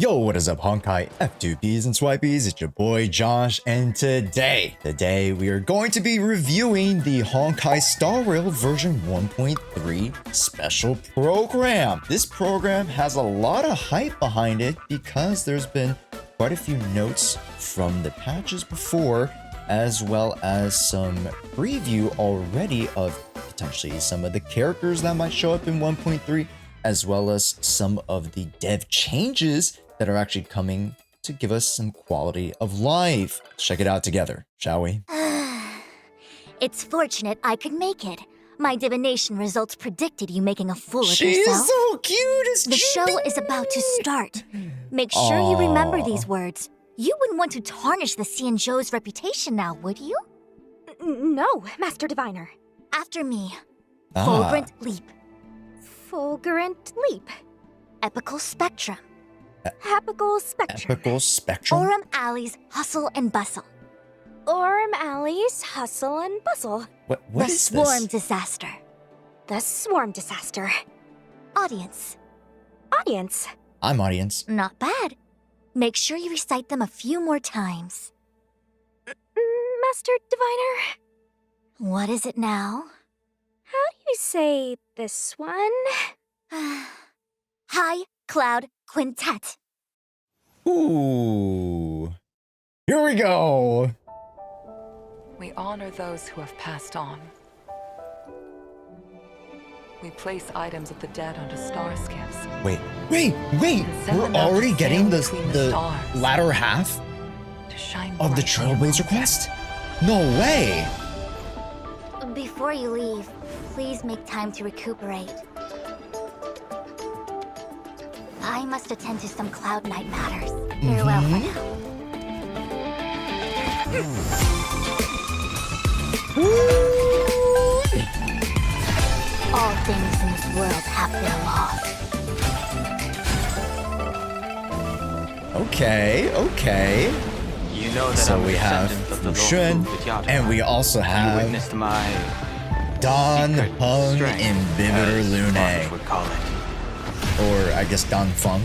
Yo, what is up, Honkai F2Ps and Swipies? It's your boy Josh, and today we are going to be reviewing the Honkai Star Rail version 1.3 special program. This program has a lot of hype behind it because there's been quite a few notes from the patches before, as well as some preview already of potentially some of the characters that might show up in 1.3, as well as some of the dev changes that are actually coming to give us some quality of life. Check it out together, shall we? It's fortunate I could make it. My divination results predicted you making a fool of She yourself. is so cute, The show is about to start. Make sure you remember these words. You wouldn't want to tarnish the Xianzhou's reputation now, would you? No, Master Diviner. After me. Fulgurant Leap. Fulgurant Leap. Epical Spectrum. Apical Spectrum. Epical Spectrum? Aurum Alley's Hustle and Bustle. Aurum Alley's Hustle and Bustle. What The is Swarm this? Disaster. The Swarm Disaster. Audience. Audience. I'm audience. Not bad. Make sure you recite them a few more times. Master Diviner, What is it now? how do you say this one? High Cloud Quintet. Ooh. Here we go. We honor those who have passed on. We place items of the dead onto star skiffs. Wait. Send We're them out to already getting sail the between the stars. latter half To shine of the brightly among Trailblazer quest? No way. Before you leave, please make time to recuperate. I must attend to some Cloud Knight matters. Farewell for now. All things in this world have their laws. Okay. You know that So I'm we a have descendant of the Fushun, Lord Fujiao. and we also You have witnessed my Don secret Hung strength, Imbibitor as Lune, Mark would call it. or I guess Don Fung.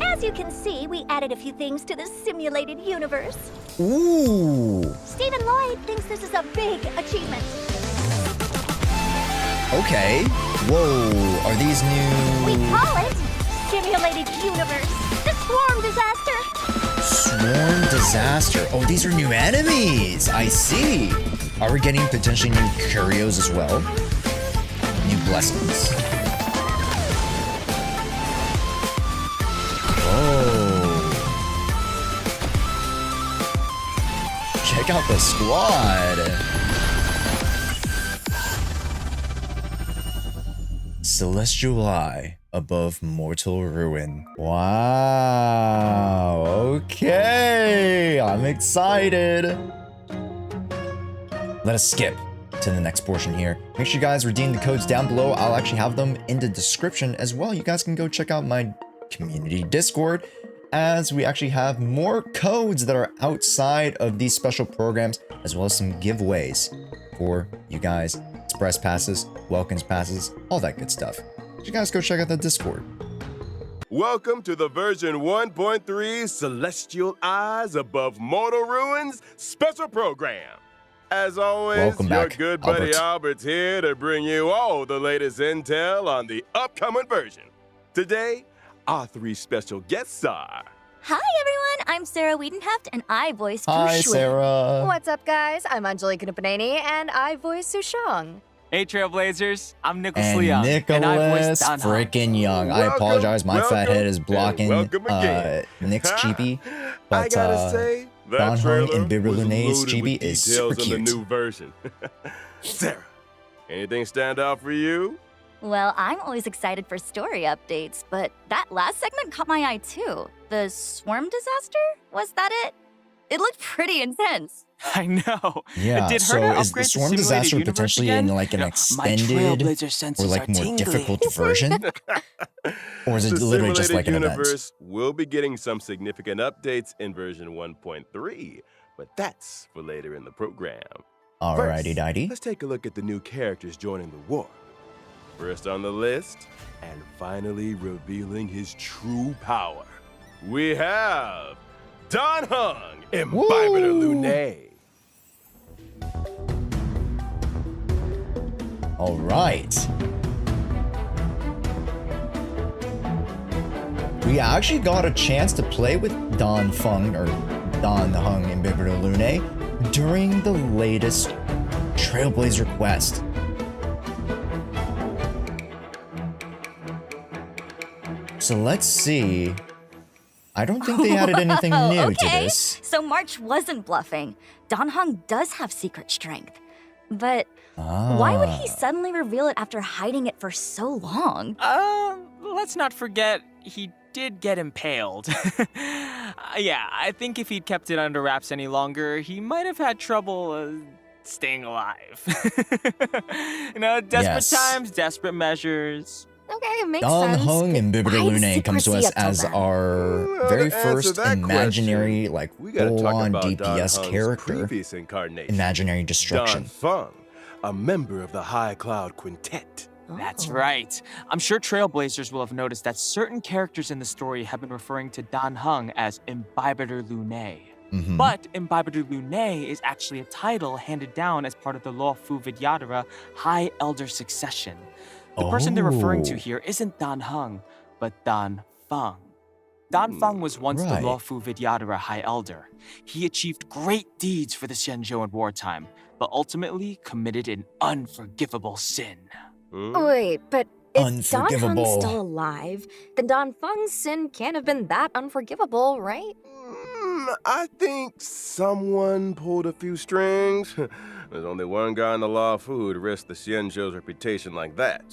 As you can see, we added a few things to the simulated universe. Ooh. Stephen Lloyd thinks this is a big achievement. Okay. Whoa. Are these We new call it Simulated Universe. The Swarm Disaster. Swarm Disaster? Oh, these are new enemies. I see. Are we getting potentially new curios as well? New blessings. Oh. Check out the squad. Celestial Eye above Mortal Ruin. Wow. Okay. I'm excited. Let us skip to the next portion here. Make sure you guys redeem the codes down below. I'll actually have them in the description as well. You guys can go check out my community Discord, as we actually have more codes that are outside of these special programs, as well as some giveaways for you guys. Express passes, welcomes passes, all that good stuff. You guys go check out the Discord. Welcome to the version 1.3 Celestial Eyes Above Mortal Ruins special program. As always, Welcome your back, good buddy Albert. Albert's here to bring you all the latest intel on the upcoming version. Today, our three special guests are... Hi everyone, I'm Sarah Wiedenheft and I voice Hi, Fushun. Sarah. What's up, guys? I'm Anjali Kunapaneni, and I voice Sushong. Hey, Trailblazers, I'm Nicholas And Leon, and I Nicholas voiced Don Hung. freaking Young. I Welcome, apologize, my fat welcome, head is and blocking welcome again. Nick's chibi. I But gotta say, that Don Hung trailer and Bibber was Lune's loaded chibi with is super details on cute. the new version. Sarah, anything stand out for you? Well, I'm always excited for story updates, but that last segment caught my eye too. The Swarm Disaster? Was that it? It looked pretty intense. I know. Yeah, Did her so to is the upgrade Swarm simulated Disaster universe potentially again? in like an My extended Trailblazer or senses like are more tingling. difficult version? Or is it The literally just like simulated an event? universe will be getting some significant updates in version 1.3, but that's for later in the program. Alrighty First, dighty. let's take a look at the new characters joining the war. First on the list, and finally revealing his true power, we have Dan Heng, Imbibitor Lunae. All right. We actually got a chance to play with Dan Heng Imbibitor Lunae during the latest Trailblazer quest. So let's see. I don't think they added anything new to this. So March wasn't bluffing. Dan Heng does have secret strength. But why would he suddenly reveal it after hiding it for so long? Let's not forget, he did get impaled. Yeah, I think if he'd kept it under wraps any longer, he might have had trouble staying alive. Desperate times, desperate measures. Okay, it makes Dan sense. Heng Imbibitor Hide Lunae comes to us secrecy as until then. our Well, very to answer first that imaginary, question, we like gotta talk full-on about Dan DPS Heng's character. previous incarnation, Imaginary Dan destruction. Feng, a member of the High Cloud Quintet. That's Oh. right. I'm sure Trailblazers will have noticed that certain characters in the story have been referring to Dan Heng as Imbibitor Lunae. Mhm. But Imbibitor Lunae is actually a title handed down as part of the Law Fu Vidyadhara High Elder succession. The person they're referring to Oh. here isn't Dan Heng, but Dan Feng. Dan Feng was once right. the Law Fu Vidyadhara High Elder. He achieved great deeds for the Xianzhou in wartime, but ultimately committed an unforgivable sin. Wait, but if Dan Heng's Unforgivable. still alive, then Dan Feng's sin can't have been that unforgivable, right? I think someone pulled a few strings. There's only one guy in the Law Fu who'd risk the Xianzhou's reputation like that.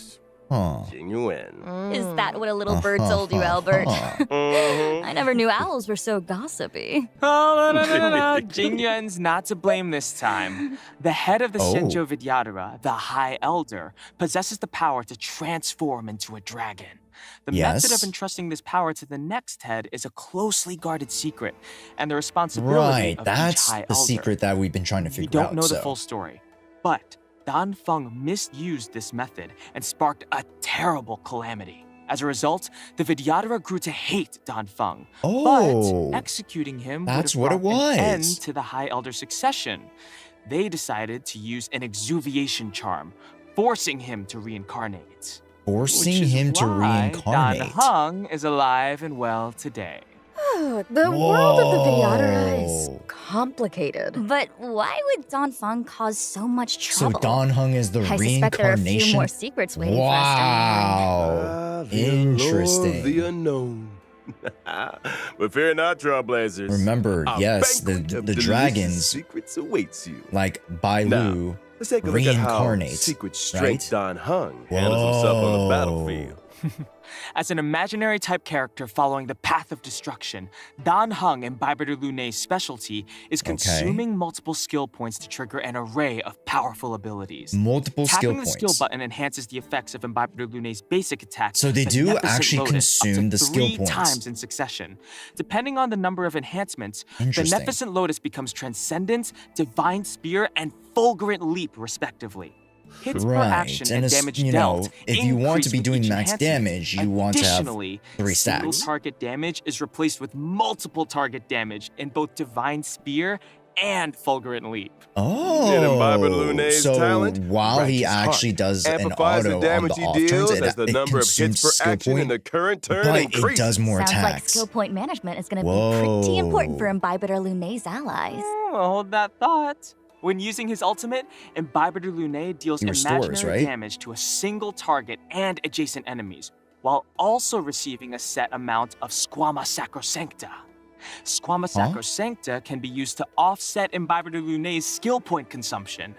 Huh. Jing Yuan. Is that what a little bird told you, Albert? Mhm. I never knew owls were so gossipy. Oh, no. Jing Yuan's not to blame this time. The head of the Oh. Xianzhou Vidyadhara, the High Elder, possesses the power to transform into a dragon. The method Yes. of entrusting this power to the next head is a closely guarded secret, and the responsibility Right, of that's each High the Elder. secret that we've been trying to We figure don't out. know the so. full story, but Dan Feng misused this method and sparked a terrible calamity. As a result, the Vidyadhara grew to hate Dan Feng, Oh, but executing him that's would what have it brought an was. end to the High Elder succession. They decided to use an exuviation charm, forcing him to reincarnate. forcing Which is him to why reincarnate. Dan Heng is alive and well today. The world of the Vidyadhara is Whoa. complicated. But why would Dan Feng cause so much So trouble? Dan Heng is the I suspect there are a few reincarnation. more secrets waiting for us down Wow. The allure of Interesting. the unknown. But fear not, Trailblazers. Remember, A yes, banquet the of delicious dragons, secrets awaits you. like Bai Now, Lu, Let's take a look at how reincarnate, secret strength right? Dan Heng handles himself on the battlefield. As an imaginary type character following the path of destruction, Dan Heng Imbibitor Lunae's specialty is consuming multiple skill points to trigger an array of powerful abilities. multiple skill Tapping the skill points. button enhances the effects of Imbibitor Lunae's basic attack. So they do Beneficent actually Lotus, up to consume the skill 3 points. times in succession. Depending on the number of enhancements, Interesting. Beneficent Lotus becomes Transcendence, Divine Spear, and Fulgurant Leap, respectively. Hits per Right, action and and it's, damage you know, dealt if you want to increase be with doing each max enhancement. damage, you want to have Additionally, 3 single stacks. target damage is replaced with multiple target damage in both Divine Spear and Fulgurant Leap. And Imbibitor Oh, Lunae's so talent, while he Righteous Heart, actually does an amplifies auto the on the damage off he turns, deals it, as the it number of hits consumes per skill action in point, the current turn but it increases. does more Sounds like attacks. skill point management is going to be pretty important for Whoa. Imbibitor Lunae's allies. Hold that thought. When using his ultimate, Imbibitor Lunae deals He restores, imaginary right? damage to a single target and adjacent enemies, while also receiving a set amount of Squama Sacrosancta. Squama Huh? Sacrosancta can be used to offset Imbibitor Lunae's skill point consumption.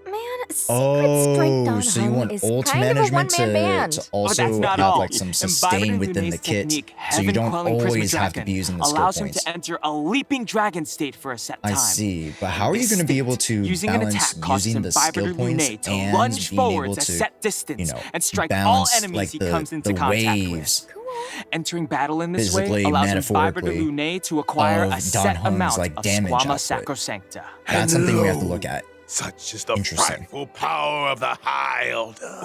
Man, secret strength Dan So you Heng want is ult kind of a management one-man band. to But also that's not have all. like some sustain Imbibitor within the Lunae's kit, technique, so you don't Heaven-Quelling Prisma always have to be Dragon, using the skill allows him points. to enter a leaping dragon state for a set time. I see, but how are you This going to be able state, to using an balance attack causes using the skill Imbibitor points Lunae to and lunge being able forwards a to, set distance you know, and strike all balance enemies like he the, comes into the contact waves with. Entering battle in this physically, way allows Imbibitor metaphorically, Lunae to acquire of a Dan set Heng's, amount like, of damage Squama output. Sacrosancta. That's something we have to Hello. look at. Such is the Interesting. frightful power of the High Elder.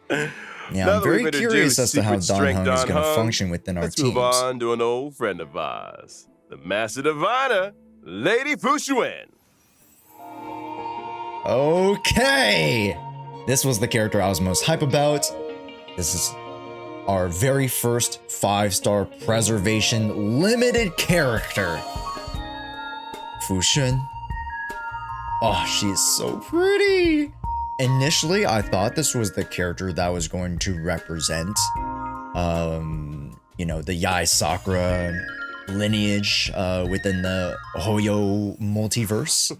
Yeah, Now I'm that very we've curious introduced as to how Secret Don Strength Hung is Don going to Hung, function within our let's teams. move on to an old friend of ours, the Master Diviner, Lady Fushuen. Okay! This was the character I was most hype about. This is our very first 5-star preservation limited character. Fushun. Oh, she is so pretty! Initially, I thought this was the character that was going to represent, you know, the Yai Sakura lineage within the Hoyo multiverse.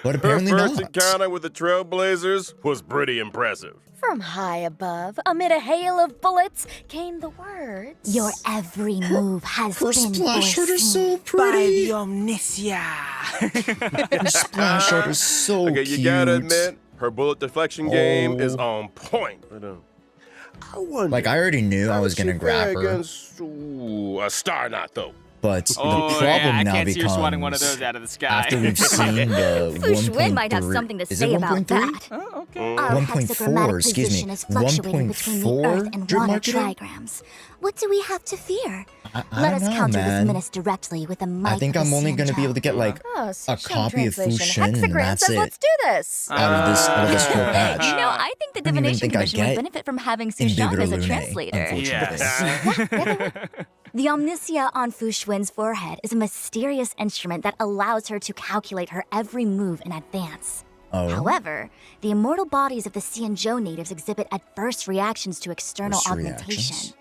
But apparently Her first not. encounter with the Trailblazers was pretty impressive. From high above, amid a hail of bullets, came the words. Your every move has Her been splash art is foreseen. so pretty. Omnisia. Her splash art is so Okay, cute. you gotta admit, her bullet deflection game is Oh. on point. But, I wonder. Like, I already knew I how was does gonna she grab fare her, against a Star Knot, though. but the Oh, problem yeah, I now can't see her swatting one of becomes those out of the sky. after we've seen the Fushuen might have 1.3 something to is say it about 1.3? that. Oh, okay. Our 1.4, hexagrammatic excuse me, position is fluctuating between the 1.4 Earth and drip water marketing? trigrams. What do we have to fear? I Let don't us know, counter man. this menace directly with a might I think of I'm the only going to be able to get like Oh, a copy of Fushun and Hexagram that's says it let's do this. out of this whole patch. You know, I think the I don't even Divination think I Commission would get benefit from having Sushan Indubitably as a Lune, translator. unfortunately. Yes. The Omnisia on Fushuen's forehead is a mysterious instrument that allows her to calculate her every move in advance. Oh, However, the immortal bodies of the Xianzhou natives exhibit adverse reactions to external Adverse augmentation. reactions?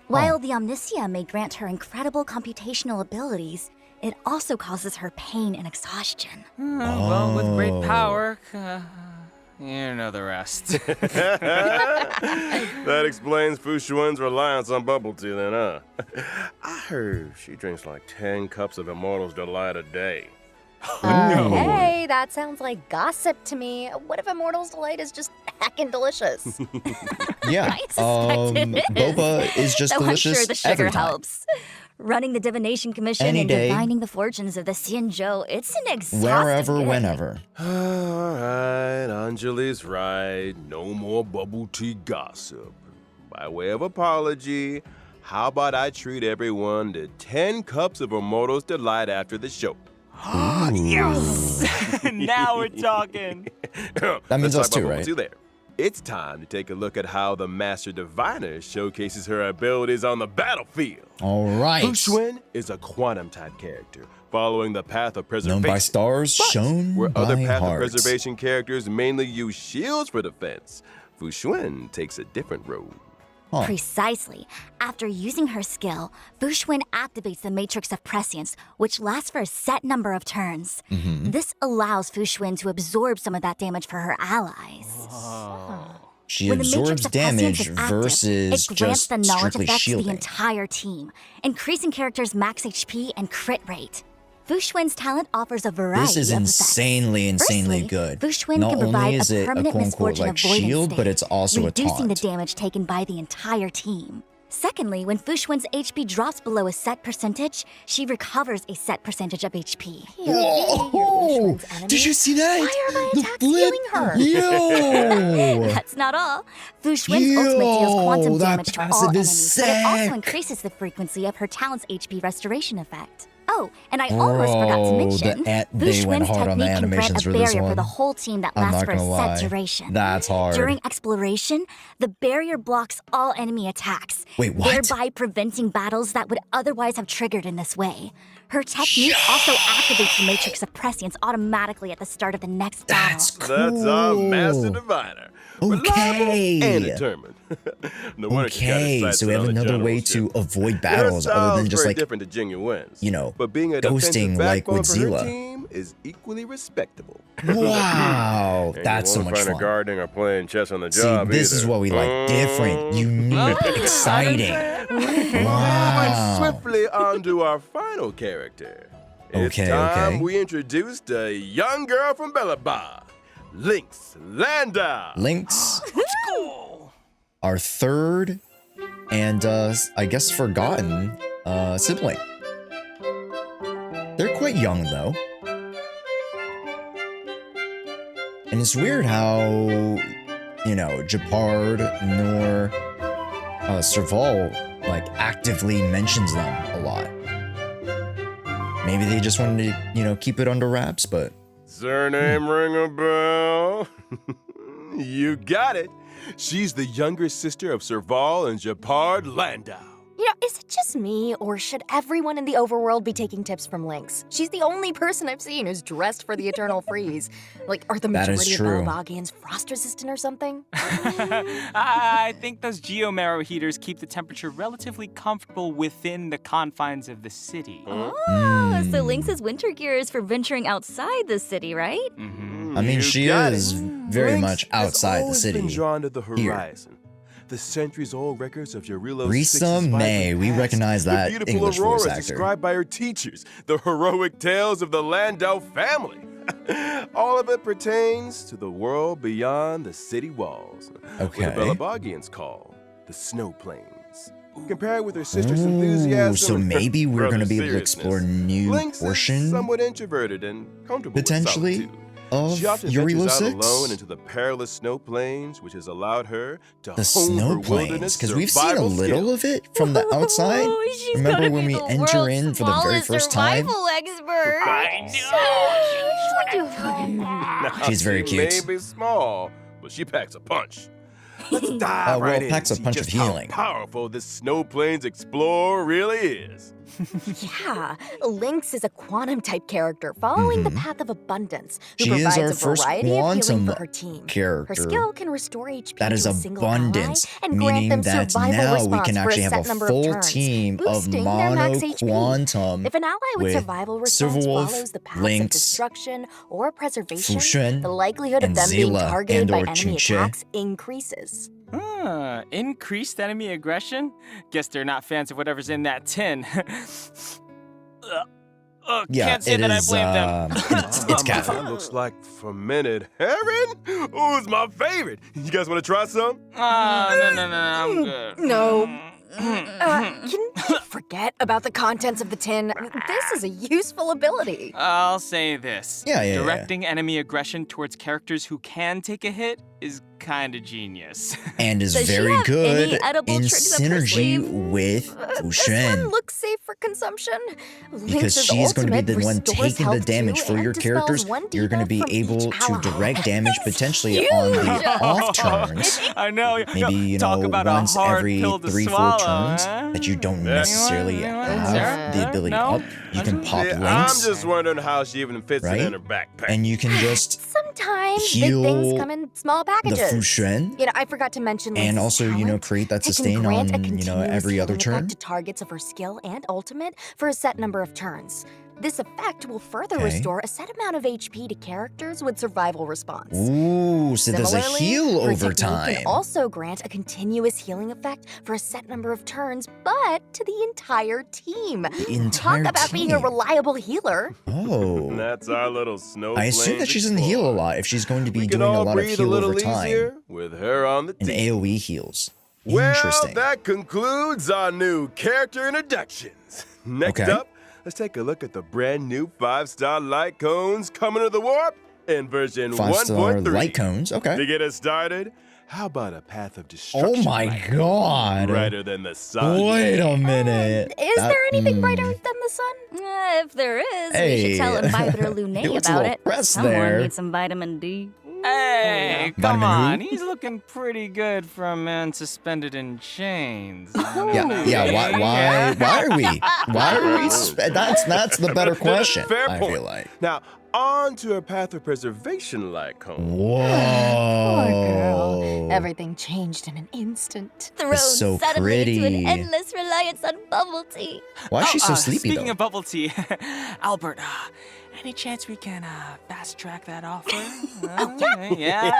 While the Omnisia may grant her incredible computational abilities, it also causes her pain and exhaustion. Well, with great Oh. power, you know the rest. That explains Fushuen's reliance on bubble tea, then, huh? I heard she drinks like 10 cups of Immortal's Delight a day. Hey, that sounds like gossip to me. What if Immortal's Delight is just heckin' delicious? Yeah, I suspect it is. boba is just Though delicious I'm sure the sugar every time. helps. Running the Divination Commission Any and day. divining the fortunes of the Xianzhou, it's an exhausting Wherever, gig. whenever. Alright, Anjali's right. No more bubble tea gossip. By way of apology, how about I treat everyone to 10 cups of Immortal's Delight after the show? Yes! Now we're talking. That means us Let's talk too, about right? bubble tea there. It's time to take a look at how the Master Diviner showcases her abilities on the battlefield. All right. Fushuen is a quantum-type character, following the path of preservation. Known by stars, But shown where by other path of hearts. preservation characters mainly use shields for defense, Fushuen takes a different road. Huh. Precisely. After using her skill, Fushuen activates the Matrix of Prescience, which lasts for a set number of turns. Mm-hmm. This allows Fushuen to absorb some of that damage for her allies. She When the Matrix absorbs of Prescience damage is active, versus it grants just the knowledge strictly effects to the shielding. entire team, increasing characters' max HP and crit rate. Fushuen's talent offers a variety This is of insanely, effects. insanely Firstly, good. Fushuen Not can only provide is a it a permanent quote-unquote misfortune like avoidance shield, state, but it's also a reducing the taunt. damage taken by the entire team. Secondly, when Fushuen's HP drops below a set percentage, she recovers a set percentage of HP. Whoa! Did you see that? Why are my The attacks flip? healing her? Yo! That's not all. Fushuen's ultimate deals quantum Yo, that damage to all passive enemies, is but it also sick. increases the frequency of her talent's HP restoration effect. Oh, and I almost forgot to Bro, mention, they went Fushuen's hard on the technique can animations grant for a this barrier for one. the whole team that I'm lasts not for a gonna set lie. duration. That's hard. During exploration, the barrier blocks all enemy attacks, Wait, what? thereby preventing battles that would otherwise have triggered in this way. Her technique also activates the Matrix of Prescience automatically at the start of the next battle. That's cool. That's our Master Diviner. Okay. Reliable and determined. No wonder she's got his Okay, sights so we set have on the another way generalship. to avoid Her battles other than style's just very like, different to Genuine's. you know, but being a ghosting defensive like backbone with for her Zila. team is equally respectable. Wow, And that's you so won't much find her fun. gardening or playing chess on the See, job this is either. what we like. Different, unique, exciting. Moving Wow. swiftly on to our final character. It's Okay, time okay. we introduced a young girl from Bellaba, Lynx Landau. Lynx, our third and I guess forgotten sibling. They're quite young though. And it's weird how, you know, Japard nor Serval, like, actively mentions them a lot. Maybe they just wanted to, you know, keep it under wraps, but... Surname ring a bell? You got it. She's the younger sister of Serval and Japard Landau. You know, is it just me, or should everyone in the overworld be taking tips from Lynx? She's the only person I've seen who's dressed for the eternal freeze. Like, are the majority of Balabagians frost-resistant or something? I think those geomarrow heaters keep the temperature relatively comfortable within the confines of the city. Oh, so Lynx's winter gear is for venturing outside the city, right? I mean, she is very Lynx much outside the city. Been drawn to the Here. horizon. The centuries-old records of Eurylos Risa May, we recognize that the beautiful English auroras voice actor. described by her teachers, the heroic tales of the Landau family. All of it pertains to the world beyond the city walls. Okay. What the Balabagians call the snow plains. Compared with her sister's enthusiasm, So and her maybe we're going to brother's be able to explore seriousness, new Lynx portion is somewhat introverted and comfortable potentially with solitude. of She often Eurylo ventures out 6. alone into the perilous snow plains, which has allowed her to The hone snow her plains, wilderness because we've seen a survival little skills. of it from the outside. Oh, she's Remember gotta when be we the enter world's in for the very smallest first time? survival expert. Now, She's very she cute. may be small, but she packs a punch. Let's dive well, right in packs a and see punch of just how healing. powerful this Snow Plains Explorer really is. Yeah, Lynx is a quantum-type character following the path of abundance, who She is provides our a first variety of healing quantum for her team. character. Her skill can restore HP That is to a single abundance, ally and grant meaning them that survival now we response can for actually a have set a number full of turns, team of boosting their max mono HP. quantum If an ally with with survival response Silverwolf, follows the paths of Lynx, destruction or preservation, Fushun, the likelihood of and them being Zila targeted by and/or enemy Chinche. attacks increases. Increased enemy aggression? Guess they're not fans of whatever's in that tin. Yeah, can't say it that is, I blame them. it's Catherine. That looks like fermented herring. Ooh, it's my favorite. You guys want to try some? No, I'm good. No. Can you forget about the contents of the tin? This is a useful ability. I'll say this. Yeah. Directing enemy aggression towards characters who can take a hit is kinda genius. And is Does she very have good any edible in tricks up her synergy sleeve? with This one Fushun. looks safe for consumption. Because Lynx's she is going to be the ultimate one restores taking the health damage too for and your dispels characters. one You're going to be debuff from each able to ally. direct damage potentially on the off turns. I know. Maybe, you Talk know, about once a hard every pill to 3-4 swallow, turns huh? that you don't Yeah. necessarily have the ability No? up. You can pop Yeah, I'm links, just wondering how she even fits Right? it in her backpack. and you can just Sometimes heal big things come in small the packages. Fushun. You know, I forgot to mention And Lynx's also, you know, talent. create that It can sustain grant a on, you know, continuous every other healing turn. effect to targets of her skill and ultimate for a set number of turns. This effect will further Okay. restore a set amount of HP to characters with survival response. Ooh, so there's a Similarly, heal her over technique time. can also grant a continuous healing effect for a set number of turns, but to the entire team. The entire Talk about being a team. reliable healer. Oh. That's our little Snow I assume Plains that she's going to heal a explorer. lot if she's going to be We can doing a all lot of breathe a heal little over time. easier with her on the And team. AoE heals. Well, Interesting. that concludes our new character introductions. Next Okay. up, let's take a look at the brand new 5-star light cones coming to the warp in version 5-star 1.3. light cones. Okay. To get us started, how about a path of destruction? Oh my light cone, god. brighter than the sun. Wait a minute. Is That- there anything brighter than the sun? If there is, we Hey. should tell Invitor He Lunae looks a about little it. pressed Someone there. needs some vitamin D. Hey, come Vitamin on. who? He's looking pretty good for a man suspended in chains. Yeah. Why are we? That's the better question. Fair I point. feel like. Now, on to a path of preservation light cone. Whoa. Poor girl. Everything changed in an instant. Thrown so suddenly to pretty. an endless reliance on bubble tea. Why is she so sleepy Speaking though? of bubble tea, Albert, any chance we can fast track that offer? Yeah.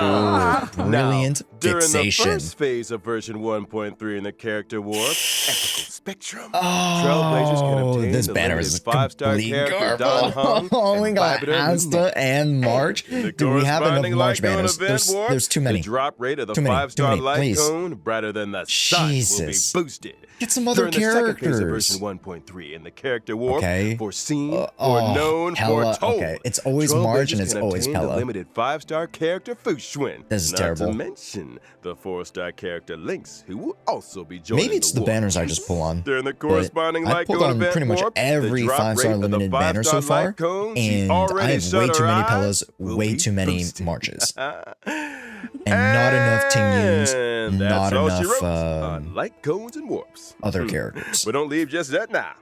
Oh, brilliant During the fixation. first phase of version 1.3 in the character warp, Epical Spectrum, Trailblazers can Oh, obtain this the banner limited is 5-star complete character Don Hung Oh, we and got Bibiter Asta and March. The Do we have enough corresponding March light cone banners? event warp, There's too many. The drop rate of the Too many, 5-star light please. cone, brighter than the sun, Jesus. will be boosted. Get some other During the second phase of characters. version 1.3 in the character warp, Okay. for seen or known foretold. Okay, it's always Marge and it's always The Pella. limited 5-star character Fushun. This is terrible. Not to mention the 4-star character Lynx, who will also be joining Maybe it's the banners I just pull on. During the corresponding I've light pulled cone on event pretty much warp, every the drop 5-star rate of the limited banner so 5-star far, light cone she and I already have shut way too her many eye Pellas, will way be too many boosted. Marches. And not enough Tingyus, And not that's all she enough wrote on light cones and warps. other characters. But don't leave just that now.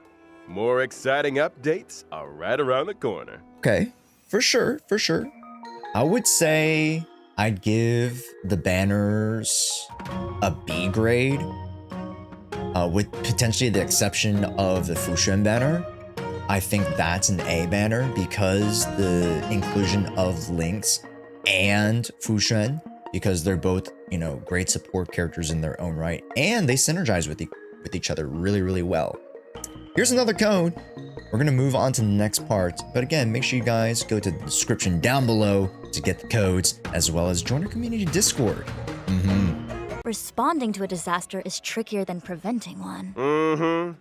More exciting updates are right around the corner. Okay, for sure, for sure. I would say I'd give the banners a B grade, with potentially the exception of the Fushun banner. I think that's an A banner because the inclusion of Lynx and Fushun, because they're both, you know, great support characters in their own right, and they synergize with each other really, really well. Here's another code. We're gonna move on to the next part, but again, make sure you guys go to the description down below to get the codes, as well as join our community Discord. Responding to a disaster is trickier than preventing one.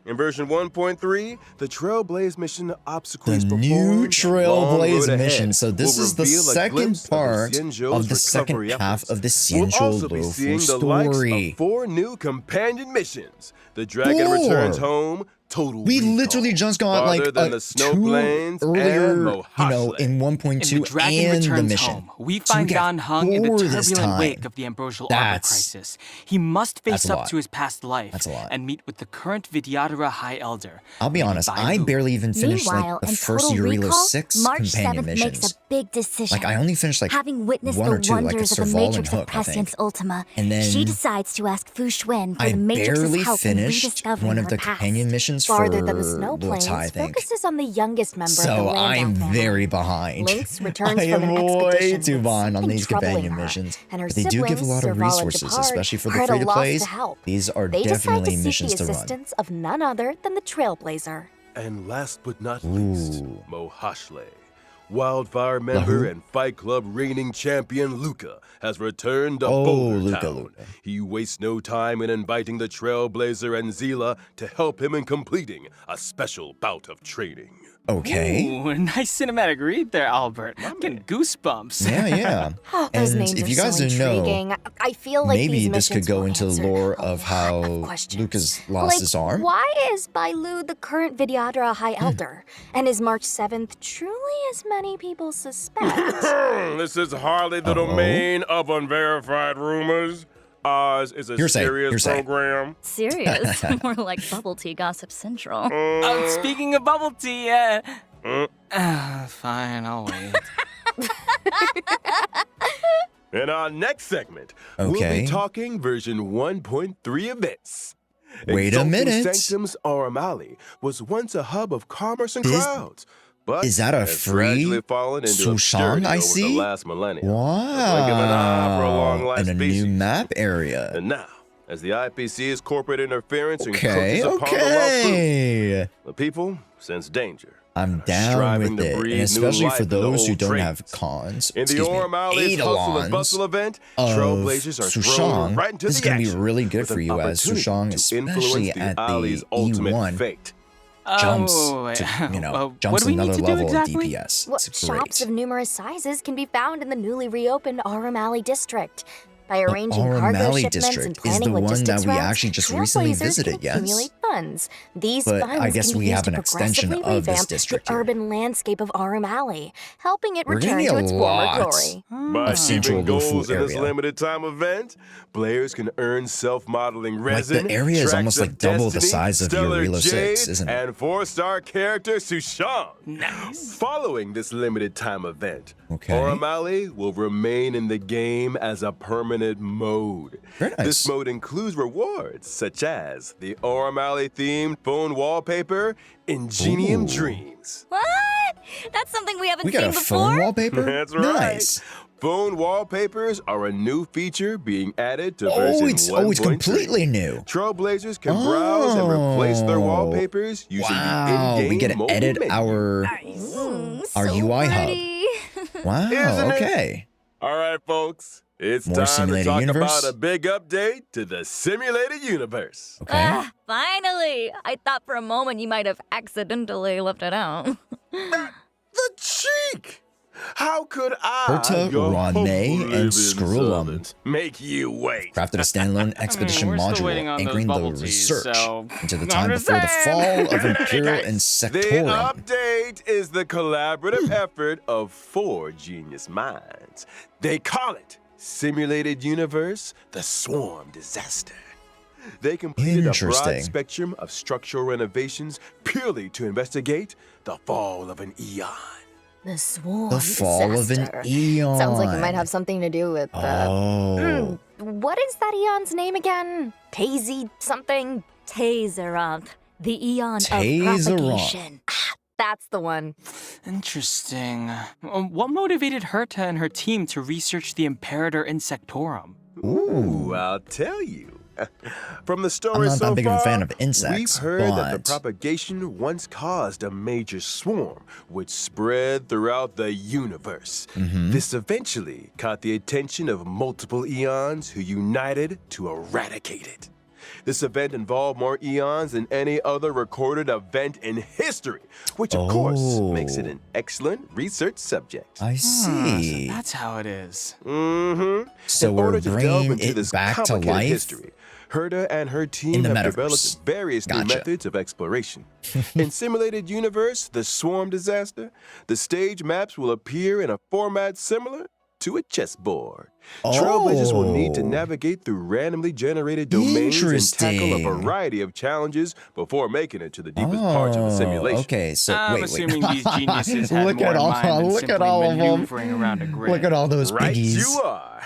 In version 1.3, the Trailblaze mission obstacles The new Trailblaze mission. So this is the second part of the second half of the Xianzhou We'll also be Luofu seeing the likes story. of 4 new companion missions. The Dragon Returns Home, Total We Recall, literally just got like Farther Than the Snow two Plains, earlier, and you know, in In 1.2 the Dragon and the Returns mission. Home, we So find get Dan Heng in the 4 this turbulent time. wake of the Ambrosial Arbor That's- crisis. He must that's face a up lot. to his past life That's a lot. and meet with the current Vidyadhara High Elder. I'll be honest, I Bailu. barely even finished Meanwhile, like the in first Total Yurilo Recall, 6 March companion 7th missions. makes a big decision. Like I only finished like Having witnessed one the or two, like a wonders of the Serval Matrix and of Hook, I think. Prescience Ultima, And then she decides to ask Fu Xuan for I the Matrix's barely help in finished rediscovering one of her the past. companion missions for Farther Than the Snow Plains Luotai, I think. focuses on the youngest member of the So Landau I'm family. very behind. Lynx returns I from am an way expedition too with behind on something these troubling companion her, missions. and her But they do give a lot of siblings, Serval and resources, Depard, especially for are the at a loss free-to-plays. to help. These are They decide definitely to seek missions the to run. assistance of none other than the Trailblazer. And last but not least, Ooh. Mohashle. Wildfire member and Fight Club reigning champion Luca has returned to Boulder Luca, Town. Luca. He wastes no time in inviting the Trailblazer and Zila to help him in completing a special bout of training. Okay. Ooh, nice cinematic read there, Albert. I'm getting goosebumps. Yeah, yeah. Those And names if are you guys so didn't know, intriguing. I feel like maybe these this could missions go will into the answer lore a of lot how questions. Lucas lost his arm. Why is Bailu the current Vidyadhara High Elder? And is March 7th truly as many people suspect? This is hardly the domain of unverified rumors. Ours is a Hearsay, serious hearsay. program. Serious, more like bubble tea gossip central. Speaking of bubble tea, fine, I'll wait. In our next segment, we'll Okay. be talking version 1.3 events. Wait a Exalting minute. Sanctum's Aurum was once a hub of commerce and This- crowds, but is that a has free gradually fallen into Sushan obscurity I over see? the last millennium. The blink of an eye for a Wow. long-life And a species. new map area. And now, as the IPC's corporate interference Okay, encroaches upon the raw food, okay. the people sense danger. I'm down striving with to it, breathe and new especially life for into those who old don't have traits. cons, In the excuse me, Aurum Alley's Hustle and Bustle Eidolons event, of Trailblazers are thrown Sushang. right into This is the going to be action really good with for an you as opportunity Sushang, to especially influence at the Alley's ultimate E1 fate. jumps Oh, to, you know, what jumps do we need another to do level exactly? of DPS. Well, It's shops great. of numerous sizes can be found in the newly reopened Aurum Alley district. By arranging Aurum cargo Alley shipments and district is planning the one that logistics we routes, actually just recently Trailblazers visited, can yes? accumulate funds. These But funds I guess can be we used have to an extension progressively of this revamp district the here. urban landscape of Aurum Alley, helping it We're return getting to a its former lot glory. By of Central achieving Luofu goals in this area. limited time event, players can earn self-modeling Like, resin. the area is tracks almost of like double the destiny, size of stellar Yurilo 6, jade, isn't it? And 4-star character Sushang. Nice. Following this limited time event, Okay. Aurum Alley will remain in the game as a permanent mode. Very nice. This mode includes rewards such as the Aurum Alley themed phone wallpaper, Ingenium Ooh. Dreams. What? That's something we haven't We got seen a before? phone wallpaper? That's right. Nice. Phone wallpapers are a new feature being added to Oh, version it's 1.3. completely new. Trailblazers can browse and replace their wallpapers using Wow, the in-game we get to mobile edit menu. our Mm, Our so UI hub. pretty. wow. Isn't it? Okay. All right, folks. It's More time to simulated talk universe? about a big update to the simulated universe. Okay. Ah, finally! I thought for a moment you might have accidentally left it out. The cheek! How could Herta, your Rane, humble and living Screw'em servant make you wait? crafted a standalone expedition we're still module waiting on those anchoring the bubble teas, research so- into the I'm time just before the saying. fall of Imperial Guys, and The Sectorum. update is the collaborative effort of 4 genius minds. They call it Simulated Universe, the Swarm Disaster. They completed a broad Interesting. spectrum of structural renovations purely to investigate the fall of an eon. The swarm The fall of an disaster. eon. Sounds like it might have something to do with what is that eon's name again? Tazy something? Tazeroth, the Eon of Tazeroth. propagation. That's the one. Interesting. What motivated Herta and her team to research the Imperator Insectorum? Ooh, I'll tell you. From the story I'm not so that big of a far, fan of insects, we've heard that the but- propagation once caused a major swarm, which spread throughout the universe. Mm-hmm. This eventually caught the attention of multiple eons who united to eradicate it. This event involved more eons than any other recorded event in history, which of course makes it an excellent research subject. I see. So that's how it is. Mm-hmm. So In we're order to delve bringing into it this back to complicated life history, Herta and her in team the have metaverse. developed various new Gotcha. methods of exploration. In Simulated Universe, the Swarm Disaster, the stage maps will appear in a format similar to a chessboard. Trailblazers will need to Oh. navigate through randomly generated domains and tackle a Interesting. variety of challenges before making it to the deepest parts of the simulation. Okay, so I'm wait. assuming these geniuses had Look more at in all, mind than look at simply all of them. maneuvering around a grid. Look at all those Right, piggies. you are.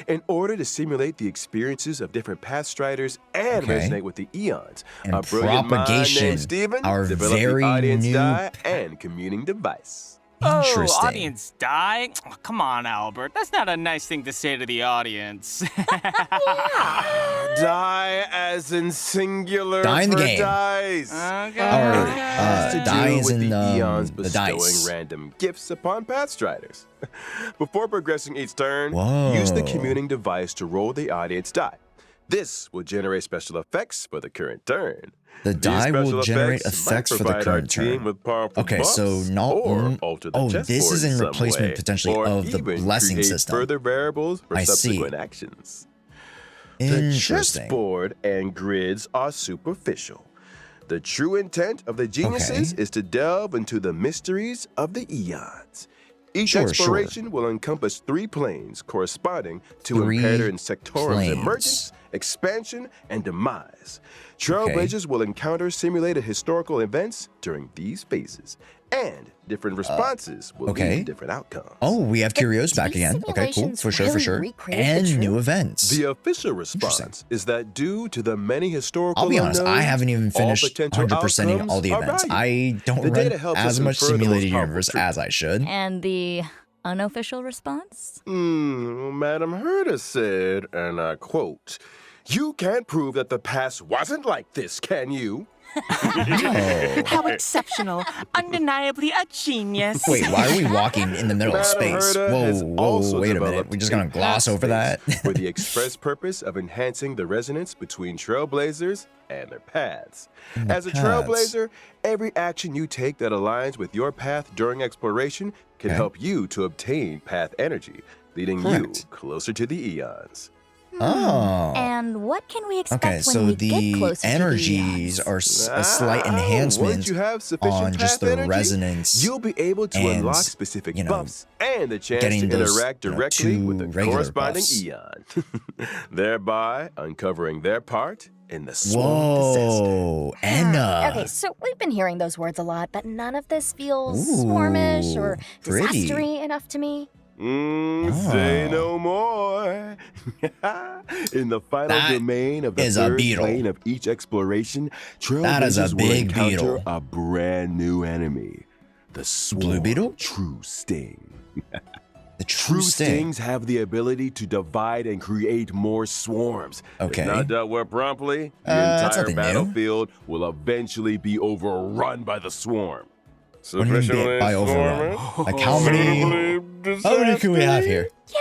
In order to simulate the experiences of different Pathstriders and Okay. resonate with the eons, And a brilliant mind propagation, named Steven our developed very the audience new die and commuting device. Oh, Interesting. audience die? Oh, come on, Albert. That's not a nice thing to say to the audience. Die as in singular Die in the for game. dice. Okay. Or, okay. Has to die do as with in, the eons the bestowing dice. random gifts upon Pathstriders. Before progressing each turn, Whoa. use the commuting device to roll the audience die. This will generate special effects for the current turn. The These die will special generate effects effects might for the provide our current team turn. with powerful Okay, so buffs, not or alter the oh, this chessboard is in some replacement way, potentially or of the even blessing create system. further variables for I see. subsequent actions. The Interesting. chessboard and grids are superficial. The true intent of the geniuses is to delve into the mysteries of the eons. Each Sure, exploration will encompass 3 planes corresponding to 3 Imperator and Sectorum's planes. emergence, expansion, and demise. Trailblazers will encounter simulated historical events during these phases, and different responses will lead to different outcomes. Oh, we have Curios back these again. Okay, cool. simulations For sure, for really sure. recreate the And new truth? events. The official response is that due to the many historical I'll be honest, I unknowns, haven't even all finished potential 100%ing all the outcomes events. are valuable. I don't The data run helps as us much infer the most simulated powerful universe truth. as I should. And the unofficial response? Madam Herta said, and I quote, "You can't prove that the past wasn't like this, can you?" Oh. How exceptional. Undeniably a genius. Wait, why are we walking in the middle of Madam space? Herta has Whoa, also wait a minute. developed We're just gonna a gloss path over that? space for the express purpose of enhancing the resonance between trailblazers and their paths. As a paths. trailblazer, every action you take that aligns with your path during exploration can Okay. help you to obtain path energy, leading Correct. you closer to the eons. Oh. And what can we expect Okay, when so we get the closer energies to the eons? are a slight Once enhancement you have sufficient on just path the energy, resonance you'll be able to and, unlock specific you know, buffs and the chance getting to those, interact you know, directly 2 with the regular corresponding buffs. eon, thereby uncovering their part in the swarm disaster. Whoa, Anna. Okay, so we've been hearing those words a lot, but none of this feels Ooh, swarmish or pretty. disastery enough to me. Say Oh. no more. In the final That domain of the is a third beetle. plane of each exploration, That is a trailblazers will big encounter beetle. a brand new enemy. The swarm beetle? True Sting. The true True sting. stings have the ability to divide and create more swarms. Okay. If not dealt with promptly, the That's entire nothing new. battlefield will eventually be overrun by the swarm. What do you mean by overrun? Like how many can we have here? Yeah,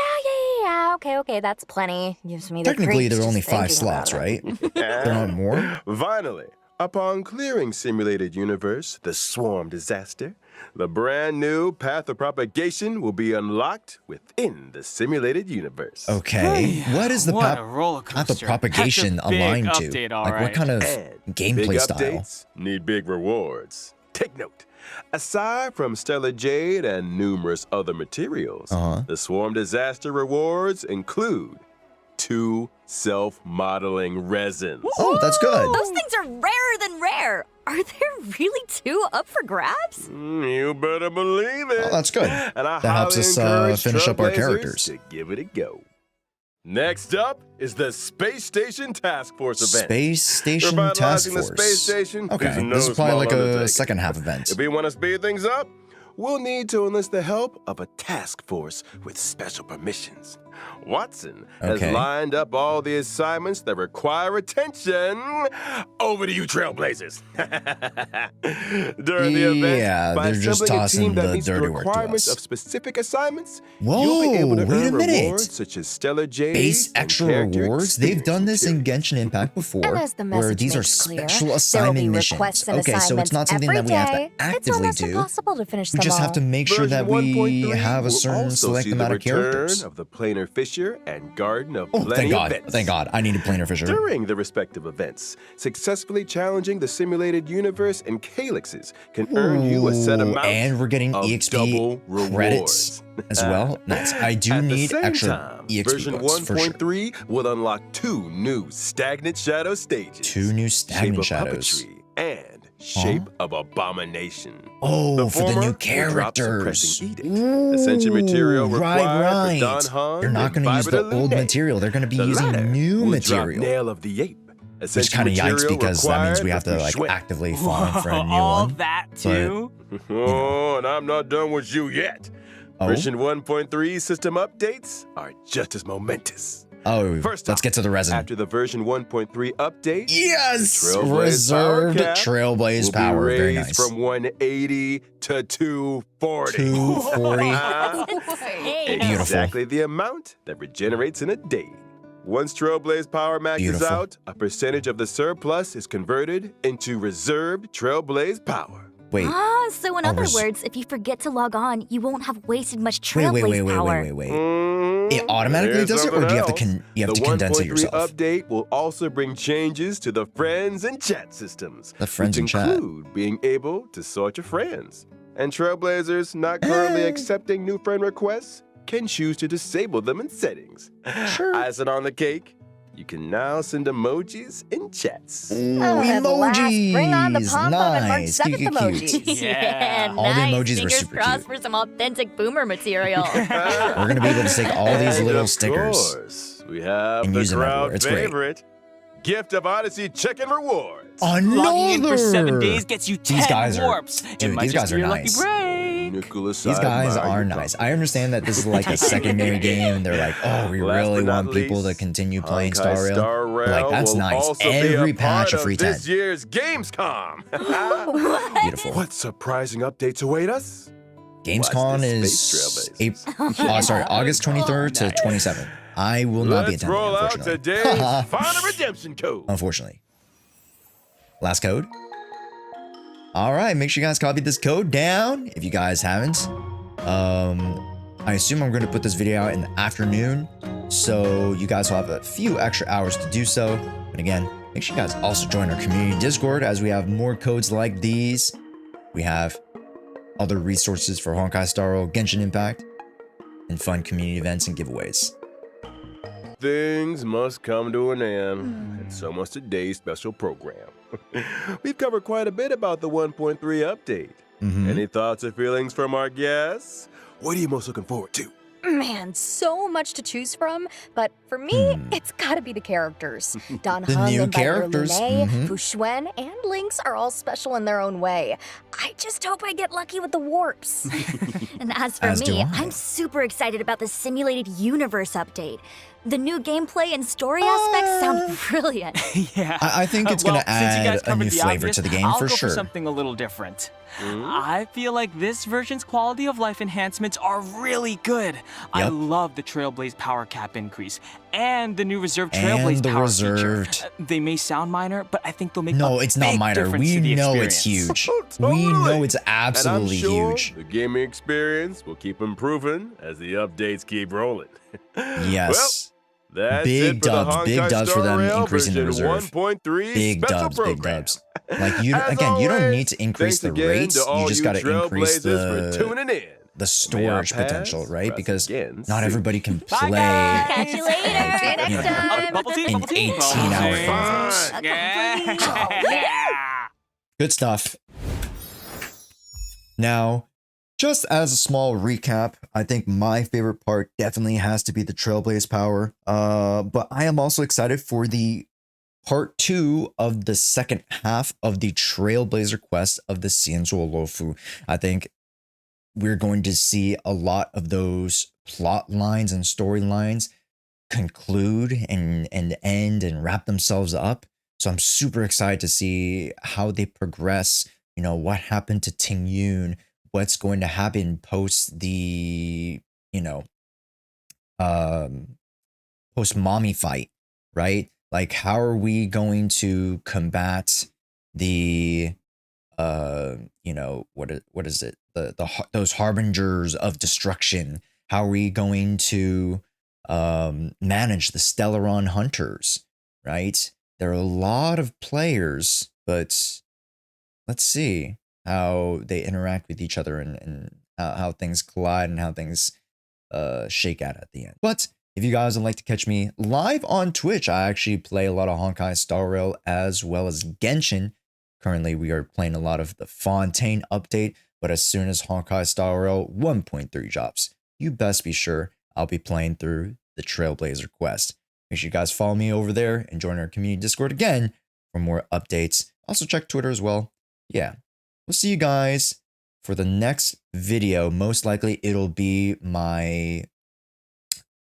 Okay, that's plenty. Gives me the Technically, creeps there are only just 5 thinking slots, about it. right? There aren't more? Finally, upon clearing simulated universe, the swarm disaster, the brand new path of propagation will be unlocked within the simulated universe. Okay. What is the What a roller coaster. path of propagation That's a big aligned to? update, all Like, what right. kind of And gameplay big style? updates need big rewards. Take note. Aside from stellar jade and numerous other materials, the swarm disaster rewards include 2 self-modeling resins. Oh, that's good. Those things are rarer than rare. Are there really 2 up for grabs? You better believe it. Oh, that's good. And I That helps highly us encourage finish up our trailblazers characters. to give it a go. Next up is the Space Station Task Force event. Space Station Task Revitalizing Force. the Space Station Okay, is no this is probably small like a undertaking. second half event. If we want to speed things up, we'll need to enlist the help of a task force with special permissions. Watson has Okay. lined up all the assignments that require attention. Over to you, Trailblazers. During the event, Yeah, by they're just assembling a tossing team that the meets the dirty work to requirements us. of specific assignments, Whoa, you'll be able to wait a earn minute. rewards such as Stellar Jade Base and extra character rewards? They've done this in experience Genshin Impact before, And as the where message these are makes clear, special there will assignment be missions. requests and Okay, so it's assignments not something every that we have to day. It's actively almost do. impossible to finish We them just have all. to make sure Version that we 1.3 have a will certain also select see the amount of return characters. of the Planar Fisher and Garden of Oh, Plenty thank God. events. Thank God. I need a planar fisher. During the respective events, successfully challenging the simulated universe and calyxes can earn you a set Ooh, amount and we're getting of EXP double credits rewards. as well. Nice. I do At the need same extra time, EXP version books for sure. 1.3 will unlock 2 new stagnant shadow stages. 2 new stagnant Shape of shadows. Puppetry and Shape of Abomination. Oh, for the new former will drop characters. Suppressing Edict, Ascension material required right. for Don Hung They're not and going to use the Vibrata old Lune. material. They're going to be The using latter new will drop material. Nail of the Ape. Which Ascension kind of yikes material because that means we required have to for like Schwinn. actively farm for a new All one. that too? Oh, and I'm not done with you yet. Oh? Version 1.3 system updates are just as momentous. Oh, First let's off, get to the resin. After the version 1.3 update, Yes! the Trailblaze Reserved power cap Trailblaze will power. be Very raised nice. from 180 to 240. 240. Beautiful. Exactly the amount that regenerates in a day. Once Trailblaze Power maxes Beautiful. out, a percentage of the surplus is converted into reserved Trailblaze Power. Wait. So in Oh, other res- words, if you forget to log on, you won't have wasted much Wait, trailblaze power. wait. Mhm. It automatically Here's does it, or something do you have to else. you have the to condense it 1.3 yourself? update will also bring changes to the friends and chat systems. The friends which and chat. include being able to sort your friends. And Trailblazers not currently accepting new friend requests can choose to disable them in settings. Sure. Icing on the cake, you can now send emojis in chats. Ooh, Oh, at last, emojis. bring on the pump up and March Nice. 7th Cute. emojis. Yeah. All the nice. emojis were Fingers super crossed cute. for some authentic boomer material. We're gonna be able to stick all these And little of stickers. course, we have and the use them everywhere. crowd It's great. favorite, Gift of Odyssey chicken rewards. Logging in for 7 Another. days gets you 10 These guys are- warps. dude, it might these just guys be are your nice. lucky break. Nicholas, These I guys admire are your nice. confidence. I understand that this is like a secondary game, and they're like, oh, we Last really but not want people to least, continue playing Honkai Star Rail. Star But, like, Rail that's will nice. also be Every a patch part of free of this 10. year's Gamescom. Beautiful. What surprising updates await us? Gamescom this, is Space Trailblazers. August 23rd to 27th. I will not be Let's attending, roll out unfortunately. today's final redemption code. Unfortunately. Last code. All right, make sure you guys copy this code down if you guys haven't. I assume I'm going to put this video out in the afternoon, so you guys will have a few extra hours to do so. And again, make sure you guys also join our community Discord as we have more codes like these. We have other resources for Honkai Star Rail, Genshin Impact, and fun community events and giveaways. Things must come to an end, and so must today's special program. We've covered quite a bit about the 1.3 update. Any thoughts or feelings from our guests? What are you most looking forward to? Man, so much to choose from, but For me, it's gotta be the characters. Dan The Heng new and characters. Fu Xuan, and Lynx are all special in their own way. I just hope I get lucky with the warps. And as for As do me, I. I'm super excited about the simulated universe update. The new gameplay and story aspects sound brilliant. Yeah. I think it's gonna since you guys add a covered new the flavor obvious, to the game I'll for go sure. for something a little different. I feel like this version's quality of life enhancements are really good. I Yep. love the Trailblaze power cap increase and the new reserved And Trailblaze the power reserved. feature. They may sound minor, but I think they'll make No, a it's not big minor. difference We to the know it's experience. huge. We know it's And absolutely I'm sure huge. the gaming experience will keep improving as the updates keep rolling. Yes. Well, that's Big it for dubs, the big Honkai dubs for Star them Rail increasing the version reserve. 1.3 Big special dubs, big program. dubs. Like you, As again, you don't always, need to increase thanks the again rates. to all You just got to increase Trailblazers for tuning in. the storage May our potential, paths right? cross Because again not soon. everybody can Bye, play. guys. Catch you later. See you next You know, time. Bubble tea, in bubble tea. 18-hour Bubble tea. intervals. Yeah. Good stuff. Now, just as a small recap, I think my favorite part definitely has to be the Trailblaze power. But I am also excited for the part 2 of the second half of the Trailblazer quest of the Xianzhuo Luofu. I think we're going to see a lot of those plot lines and storylines conclude and end and wrap themselves up. So I'm super excited to see how they progress. You know, what happened to Ting Yun, what's going to happen post the, you know, post mommy fight, right? Like, how are we going to combat the you know, what is it, those harbingers of destruction? How are we going to manage the Stellaron hunters, right? There are a lot of players, but let's see how they interact with each other and how things collide and how things shake out at the end. But if you guys would like to catch me live on Twitch, I actually play a lot of Honkai Star Rail as well as Genshin. Currently, we are playing a lot of the Fontaine update, but as soon as Honkai Star Rail 1.3 drops, you best be sure I'll be playing through the Trailblazer quest. Make sure you guys follow me over there and join our community Discord again for more updates. Also check Twitter as well. Yeah, we'll see you guys for the next video. Most likely it'll be my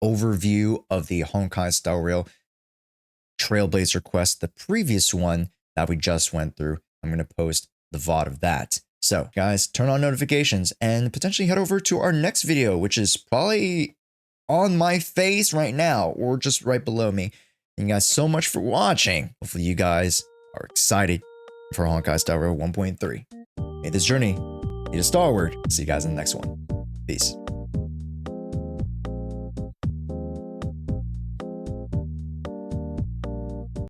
overview of the Honkai Star Rail Trailblazer quest, the previous one that we just went through. I'm going to post the VOD of that. So guys, turn on notifications and potentially head over to our next video, which is probably on my face right now or just right below me. Thank you guys so much for watching. Hopefully you guys are excited for Honkai Star Rail 1.3. May this journey lead us starward. See you guys in the next one. Peace.